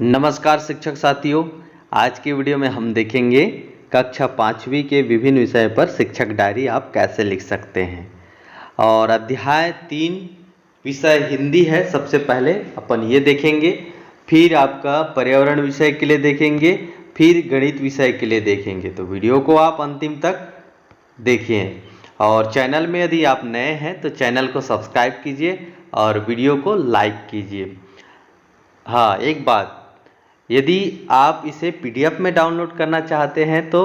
नमस्कार शिक्षक साथियों, आज की वीडियो में हम देखेंगे कक्षा 5वीं के विभिन्न विषय पर शिक्षक डायरी आप कैसे लिख सकते हैं। और अध्याय 3 विषय हिंदी है। सबसे पहले अपन ये देखेंगे, फिर आपका पर्यावरण विषय के लिए देखेंगे, फिर गणित विषय के लिए देखेंगे। तो वीडियो को आप अंतिम तक देखिए। और चैनल में यदि आप नए हैं तो चैनल को सब्सक्राइब कीजिए और वीडियो को लाइक कीजिए। हाँ, एक बात, यदि आप इसे पीडीएफ में डाउनलोड करना चाहते हैं तो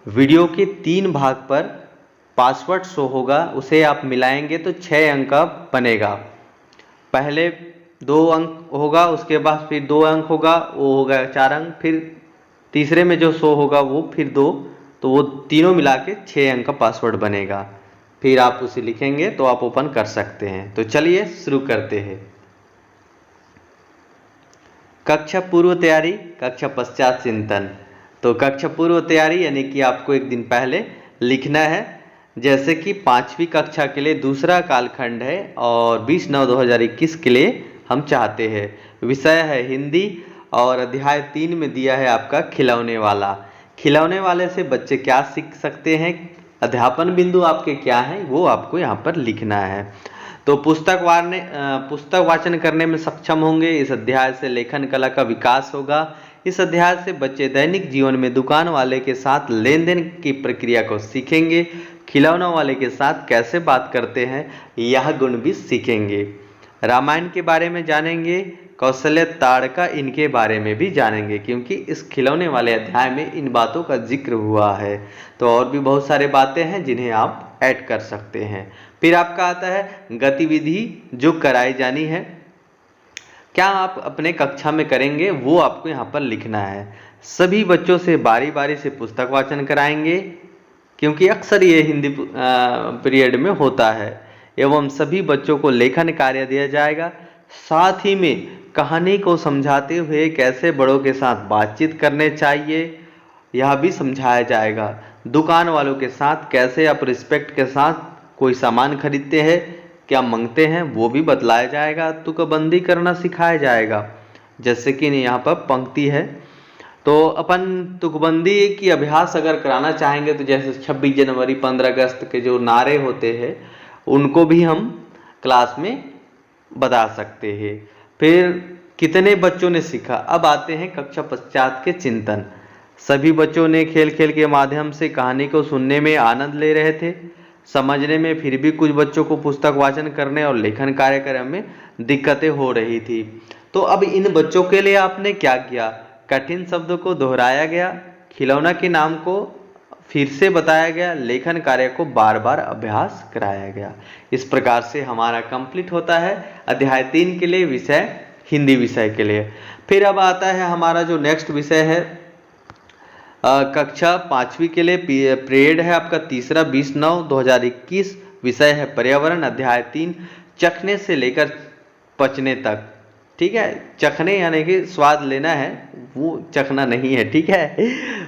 वीडियो के 3 भाग पर पासवर्ड शो होगा, उसे आप मिलाएंगे तो 6 अंक का बनेगा। पहले 2 अंक होगा, उसके बाद फिर 2 अंक होगा, वो होगा 4 अंक, फिर तीसरे में जो शो होगा वो फिर 2, तो वो तीनों मिला के 6 अंक का पासवर्ड बनेगा। फिर आप उसे लिखेंगे तो आप ओपन कर सकते हैं। तो चलिए शुरू करते हैं। कक्षा पूर्व तैयारी, कक्षा पश्चात चिंतन। तो कक्षा पूर्व तैयारी यानी कि आपको एक दिन पहले लिखना है। जैसे कि 5वीं कक्षा के लिए दूसरा कालखंड है और 20/9/2021 के लिए हम चाहते हैं। विषय है हिंदी और अध्याय 3 में दिया है आपका खिलौने वाला। खिलौने वाले से बच्चे क्या सीख सकते हैं, अध्यापन बिंदु आपके क्या हैं, वो आपको यहाँ पर लिखना है। तो पुस्तक वाचन करने में सक्षम होंगे। इस अध्याय से लेखन कला का विकास होगा। इस अध्याय से बच्चे दैनिक जीवन में दुकान वाले के साथ लेन देन की प्रक्रिया को सीखेंगे। खिलौना वाले के साथ कैसे बात करते हैं, यह गुण भी सीखेंगे। रामायण के बारे में जानेंगे, कौशल्य ताड़का इनके बारे में भी जानेंगे, क्योंकि इस खिलौने वाले अध्याय में इन बातों का जिक्र हुआ है। तो और भी बहुत सारे बातें हैं जिन्हें आप ऐड कर सकते हैं। फिर आपका आता है गतिविधि जो कराई जानी है, क्या आप अपने कक्षा में करेंगे वो आपको यहाँ पर लिखना है। सभी बच्चों से बारी बारी से पुस्तक वाचन कराएंगे, क्योंकि अक्सर ये हिंदी पीरियड में होता है। एवं सभी बच्चों को लेखन कार्य दिया जाएगा। साथ ही में कहानी को समझाते हुए कैसे बड़ों के साथ बातचीत करने चाहिए, यह भी समझाया जाएगा। दुकान वालों के साथ कैसे आप रिस्पेक्ट के साथ कोई सामान खरीदते हैं, क्या मांगते हैं, वो भी बतलाया जाएगा। तुकबंदी करना सिखाया जाएगा। जैसे कि यहाँ पर पंक्ति है, तो अपन तुकबंदी की अभ्यास अगर कराना चाहेंगे तो जैसे 26 जनवरी 15 अगस्त के जो नारे होते हैं उनको भी हम क्लास में बता सकते हैं। फिर कितने बच्चों ने सीखा। अब आते हैं कक्षा पश्चात के चिंतन। सभी बच्चों ने खेल खेल के माध्यम से कहानी को सुनने में आनंद ले रहे थे, समझने में फिर भी कुछ बच्चों को पुस्तक वाचन करने और लेखन कार्यक्रम में दिक्कतें हो रही थी। तो अब इन बच्चों के लिए आपने क्या किया, कठिन शब्दों को दोहराया गया, खिलौना के नाम को फिर से बताया गया, लेखन कार्य को बार बार अभ्यास कराया गया। इस प्रकार से हमारा कंप्लीट होता है अध्याय 3 के लिए विषय हिंदी विषय के लिए। फिर अब आता है हमारा जो नेक्स्ट विषय है कक्षा 5वीं के लिए पीरियड है आपका तीसरा 20/9/2021। विषय है पर्यावरण, अध्याय 3 चखने से लेकर पचने तक। ठीक है, चखने यानी कि स्वाद लेना है, वो चखना नहीं है। ठीक है,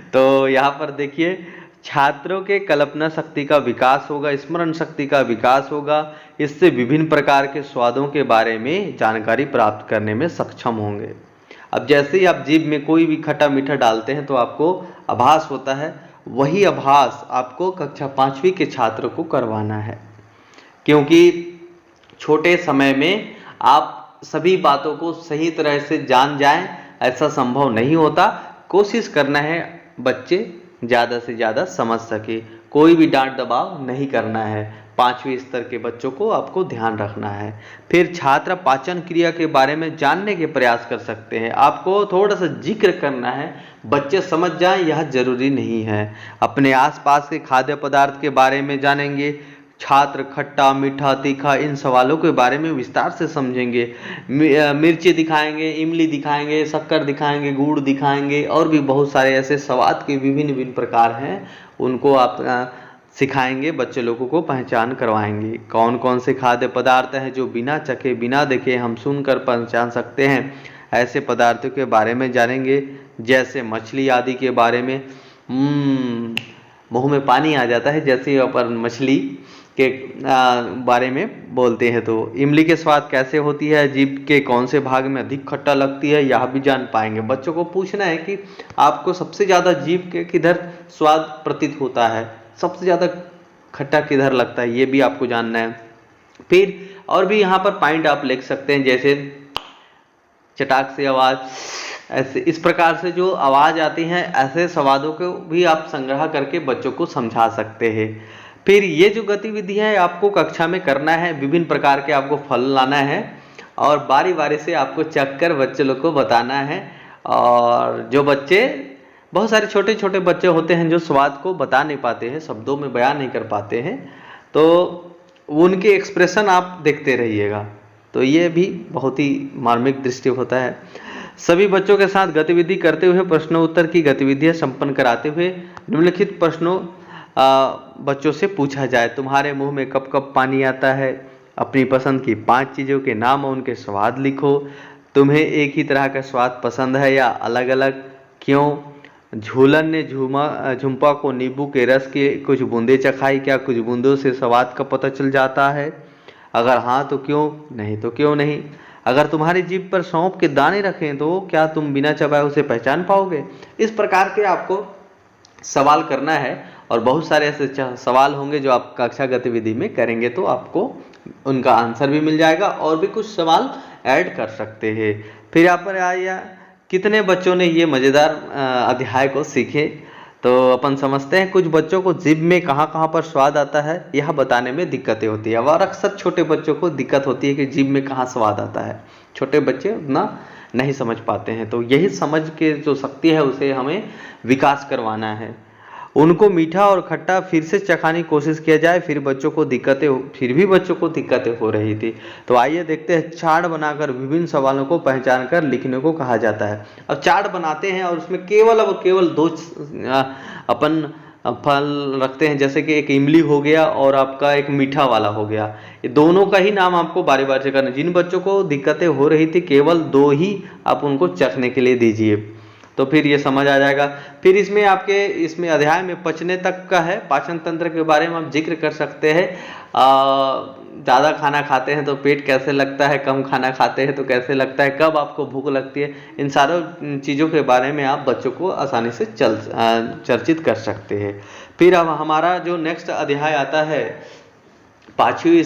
तो यहाँ पर देखिए, छात्रों के कल्पना शक्ति का विकास होगा, स्मरण शक्ति का विकास होगा। इससे विभिन्न प्रकार के स्वादों के बारे में जानकारी प्राप्त करने में सक्षम होंगे। अब जैसे ही आप जीभ में कोई भी खट्टा मीठा डालते हैं तो आपको आभास होता है, वही आभास आपको कक्षा 5वीं के छात्र को करवाना है, क्योंकि छोटे समय में आप सभी बातों को सही तरह से जान जाएं ऐसा संभव नहीं होता। कोशिश करना है बच्चे ज़्यादा से ज़्यादा समझ सके, कोई भी डांट दबाव नहीं करना है। 5वीं स्तर के बच्चों को आपको ध्यान रखना है। फिर छात्र पाचन क्रिया के बारे में जानने के प्रयास कर सकते हैं। आपको थोड़ा सा जिक्र करना है, बच्चे समझ जाएं यह जरूरी नहीं है। अपने आसपास के खाद्य पदार्थ के बारे में जानेंगे। छात्र खट्टा मीठा तीखा इन सवालों के बारे में विस्तार से समझेंगे। मिर्ची दिखाएंगे, इमली दिखाएंगे, शक्कर दिखाएंगे, गुड़ दिखाएंगे, और भी बहुत सारे ऐसे स्वाद के विभिन्न प्रकार हैं, उनको आप सिखाएंगे, बच्चे लोगों को पहचान करवाएंगे। कौन कौन से खाद्य पदार्थ हैं जो बिना चखे बिना देखे हम सुनकर पहचान सकते हैं, ऐसे पदार्थों के बारे में जानेंगे। जैसे मछली आदि के बारे में मुंह में पानी आ जाता है जैसे अपन मछली के बारे में बोलते हैं। तो इमली के स्वाद कैसे होती है, जीभ के कौन से भाग में अधिक खट्टा लगती है, यह भी जान पाएंगे। बच्चों को पूछना है कि आपको सबसे ज़्यादा जीभ के किधर स्वाद प्रतीत होता है, सबसे ज़्यादा खट्टा किधर लगता है, ये भी आपको जानना है। फिर और भी यहाँ पर पॉइंट आप लिख सकते हैं, जैसे चटाक से आवाज़, ऐसे इस प्रकार से जो आवाज़ आती है, ऐसे संवादों को भी आप संग्रह करके बच्चों को समझा सकते हैं। फिर ये जो गतिविधियाँ है आपको कक्षा में करना है, विभिन्न प्रकार के आपको फल लाना है और बारी बारी से आपको चख कर बच्चे लोग को बताना है। और जो बच्चे, बहुत सारे छोटे छोटे बच्चे होते हैं जो स्वाद को बता नहीं पाते हैं, शब्दों में बयान नहीं कर पाते हैं, तो उनके एक्सप्रेशन आप देखते रहिएगा। तो ये भी बहुत ही मार्मिक दृष्टि होता है। सभी बच्चों के साथ गतिविधि करते हुए प्रश्नोत्तर की गतिविधियां संपन्न कराते हुए निम्नलिखित प्रश्नों बच्चों से पूछा जाए। तुम्हारे मुंह में कब कब पानी आता है, अपनी पसंद की 5 चीज़ों के नाम और उनके स्वाद लिखो, तुम्हें एक ही तरह का स्वाद पसंद है या अलग अलग, क्यों, झूलन ने झुम्पा को नींबू के रस के कुछ बूंदे चखाई, क्या कुछ बूंदों से स्वाद का पता चल जाता है, अगर हाँ तो क्यों, नहीं तो क्यों नहीं, अगर तुम्हारी जीभ पर सौंफ के दाने रखें तो क्या तुम बिना चबाए उसे पहचान पाओगे। इस प्रकार के आपको सवाल करना है और बहुत सारे ऐसे सवाल होंगे जो आप कक्षा गतिविधि में करेंगे तो आपको उनका आंसर भी मिल जाएगा और भी कुछ सवाल ऐड कर सकते हैं। फिर यहाँ पर आया कितने बच्चों ने ये मज़ेदार अध्याय को सीखे, तो अपन समझते हैं कुछ बच्चों को जीभ में कहाँ कहाँ पर स्वाद आता है यह बताने में दिक्कतें होती है। और अक्सर छोटे बच्चों को दिक्कत होती है कि जीभ में कहाँ स्वाद आता है, छोटे बच्चे उतना नहीं समझ पाते हैं। तो यही समझ के जो शक्ति है उसे हमें विकास करवाना है। उनको मीठा और खट्टा फिर से चखाने की कोशिश किया जाए, फिर भी बच्चों को दिक्कतें हो रही थी। तो आइए देखते हैं, चार्ट बनाकर विभिन्न सवालों को पहचान कर लिखने को कहा जाता है। अब चार्ट बनाते हैं और उसमें केवल 2 अपन फल रखते हैं, जैसे कि एक इमली हो गया और आपका एक मीठा वाला हो गया। ये दोनों का ही नाम आपको बारी बारी से करना। जिन बच्चों को दिक्कतें हो रही थी केवल 2 ही आप उनको चखने के लिए दीजिए, तो फिर ये समझ आ जाएगा। फिर इसमें अध्याय में पचने तक का है, पाचन तंत्र के बारे में आप जिक्र कर सकते हैं। ज़्यादा खाना खाते हैं तो पेट कैसे लगता है, कम खाना खाते हैं तो कैसे लगता है, कब आपको भूख लगती है, इन सारों चीज़ों के बारे में आप बच्चों को आसानी से चर्चित कर सकते हैं। फिर अब हमारा जो नेक्स्ट अध्याय आता है 5वीं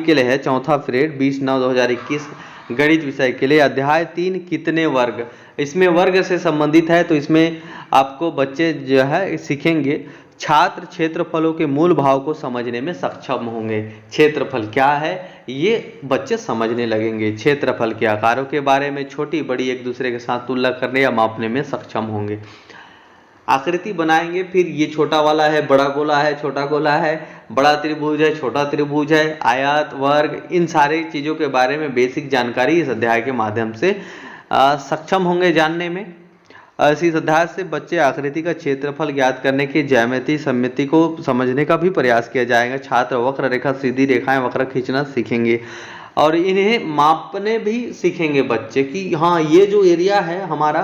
के लिए है, चौथा पीरियड 20/9/2021 गणित विषय के लिए। अध्याय 3 कितने वर्ग, इसमें वर्ग से संबंधित है। तो इसमें आपको बच्चे जो है सीखेंगे, छात्र क्षेत्रफलों के मूल भाव को समझने में सक्षम होंगे। क्षेत्रफल क्या है ये बच्चे समझने लगेंगे, क्षेत्रफल के आकारों के बारे में छोटी बड़ी एक दूसरे के साथ तुलना करने या मापने में सक्षम होंगे। आकृति बनाएंगे, फिर ये छोटा वाला है, बड़ा गोला है, छोटा गोला है, बड़ा त्रिभुज है, छोटा त्रिभुज है, आयत, वर्ग, इन सारी चीज़ों के बारे में बेसिक जानकारी इस अध्याय के माध्यम से सक्षम होंगे जानने में। इस अध्याय से बच्चे आकृति का क्षेत्रफल ज्ञात करने की ज्यामिति सममिति को समझने का भी प्रयास किया जाएगा। छात्र वक्र रेखा, सीधी रेखाएं वक्र खींचना सीखेंगे और इन्हें मापने भी सीखेंगे बच्चे कि हाँ ये जो एरिया है हमारा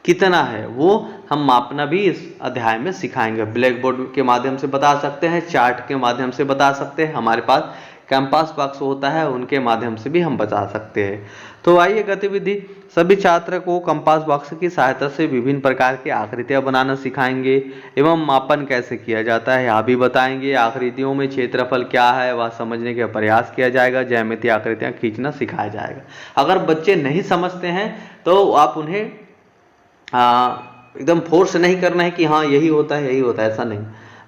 कितना है, वो हम मापना भी इस अध्याय में सिखाएंगे। ब्लैक बोर्ड के माध्यम से बता सकते हैं, चार्ट के माध्यम से बता सकते हैं, हमारे पास कैंपस बॉक्स होता है उनके माध्यम से भी हम बता सकते हैं। तो आइए गतिविधि, सभी छात्र को कंपास बॉक्स की सहायता से विभिन्न प्रकार की आकृतियां बनाना सिखाएंगे एवं मापन कैसे किया जाता है यह भी बताएंगे। आकृतियों में क्षेत्रफल क्या है वह समझने का प्रयास किया जाएगा। ज्यामितीय आकृतियां खींचना सिखाया जाएगा। अगर बच्चे नहीं समझते हैं तो आप उन्हें एकदम फोर्स नहीं करना है कि हाँ यही होता है, ऐसा नहीं।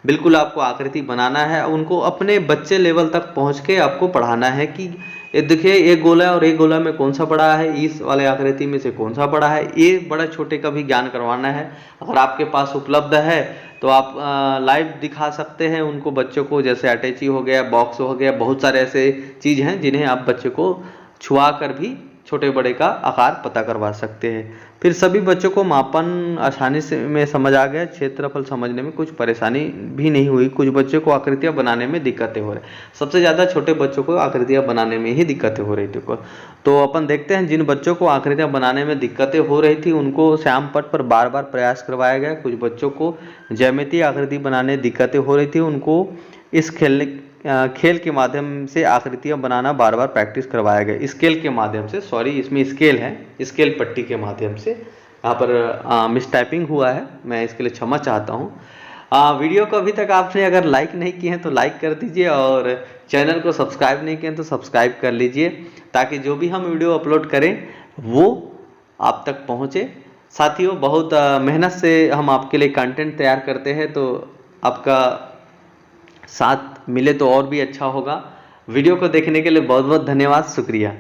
बिल्कुल आपको आकृति बनाना है, उनको अपने बच्चे लेवल तक पहुंच के आपको पढ़ाना है कि ये देखिए एक गोला और एक गोला में कौन सा बड़ा है, इस वाले आकृति में से कौन सा बड़ा है, ये बड़ा छोटे का भी ज्ञान करवाना है। अगर आपके पास उपलब्ध है तो आप लाइव दिखा सकते हैं उनको, बच्चों को, जैसे अटैची हो गया, बॉक्स हो गया, बहुत सारे ऐसे चीज़ हैं जिन्हें आप बच्चे को छुआ कर भी छोटे बड़े का आकार पता करवा सकते हैं। फिर सभी बच्चों को मापन आसानी से में समझ आ गया, क्षेत्रफल समझने में कुछ परेशानी भी नहीं हुई। कुछ बच्चों को आकृतियां बनाने में दिक्कतें हो रही, सबसे ज़्यादा छोटे बच्चों को आकृतियां बनाने में ही दिक्कतें हो रही थी। तो अपन देखते हैं जिन बच्चों को आकृतियां बनाने में दिक्कतें हो रही थी उनको श्याम पट पर बार बार प्रयास करवाया गया। कुछ बच्चों को ज्यामितीय आकृति बनाने दिक्कतें हो रही थी उनको इस खेल के माध्यम से आकृतियां बनाना बार बार प्रैक्टिस करवाया गया। स्केल के माध्यम से, सॉरी इसमें स्केल है, स्केल पट्टी के माध्यम से। यहाँ पर मिस टाइपिंग हुआ है, मैं इसके लिए क्षमा चाहता हूँ। वीडियो को अभी तक आपने अगर लाइक नहीं किए हैं तो लाइक कर दीजिए, और चैनल को सब्सक्राइब नहीं किए हैं तो सब्सक्राइब कर लीजिए, ताकि जो भी हम वीडियो अपलोड करें वो आप तक पहुँचे। साथियों, बहुत मेहनत से हम आपके लिए कंटेंट तैयार करते हैं, तो आपका साथ मिले तो और भी अच्छा होगा। वीडियो को देखने के लिए बहुत बहुत धन्यवाद, शुक्रिया।